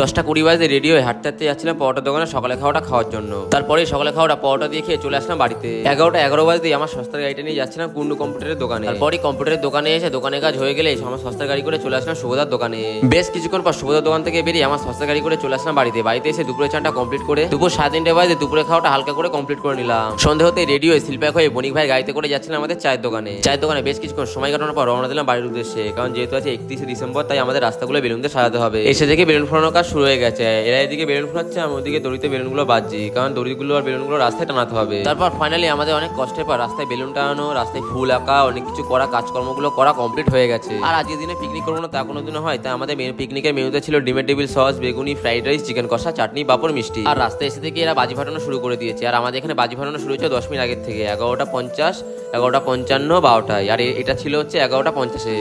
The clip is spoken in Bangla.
10টা 20 বাজে রেডি হয়ে হাঁটতে হাঁটতে যাচ্ছিলাম পরোটার দোকানে সকালে খাওয়াটা খাওয়ার জন্য। তারপরে সকালে খাওয়াটা পরোটা দিয়ে খেয়ে চলে আসলাম বাড়িতে। 11টা 11 বাজে আমার সস্তার গাড়িটা নিয়ে যাচ্ছিলাম কুন্ডু কম্পিউটারের দোকানে। তারপরে কম্পিউটারের দোকানে এসে দোকানে কাজ হয়ে গেলে আমার সস্তার গাড়ি করে চলে আসলাম শুভদার দোকানে। বেশ কিছুক্ষণ পর শুভদার দোকান থেকে বেরিয়ে আমার সস্তার গাড়ি করে চলে আসলাম বাড়িতে এসে দুপুরে চানটা কমপ্লিট করে দুপুর 3:30 বাজে দুপুরে খাওয়াটা হালকা করে কমপ্লিট করে নিলাম। সন্ধে হতে রেডি হয়ে শিল্পাক হয়ে বণিক ভাই গাড়িতে করে যাচ্ছিলাম আমাদের চায়ের দোকানে বেশ কিছুক্ষণ সময় কাটানোর পর রওনা দিলাম বাড়ির উদ্দেশ্যে। কারণ যেহেতু আছে 31শে ডিসেম্বর, তাই আমাদের রাস্তাগুলো বেলুন দিয়ে সাজাতে হবে। এসে থেকে বেলুন ফোড়ানোর কাজ শুরু হয়ে গেছে। এরা এদিকে বেলুন ফোড়াচ্ছে, আমি ওদিকে দড়িতে বেলুনগুলো বাজছি, কারণ দড়িগুলো আর বেলুনগুলো রাস্তায় টানাতে হবে। তারপর ফাইনালি আমাদের অনেক কষ্টের পর রাস্তায় বেলুন টানানো, রাস্তায় ফুল আঁকা, অনেক কিছু করা কাজকর্মগুলো করা কমপ্লিট হয়ে গেছে। আর আজকের দিনে পিকনিক করবো না তা কোনো দিনও হয়, তাই আমাদের পিকনিকের মেনুতে ছিল ডিমের টেবিল, সস, বেগুনি, ফ্রাইড রাইস, চিকেন কষা, চাটনি, পাঁপড়, মিষ্টি। আর রাস্তায় এসে থেকে এরা বাজি ফাটানো শুরু করে দিয়েছে। আর আমাদের এখানে বাজি ফাটানো শুরু হয়েছে 10 মিনিট আগের থেকে। 11টা 50, 11টা 55, 12টায়। আর এটা ছিল হচ্ছে 11টা 50-এ।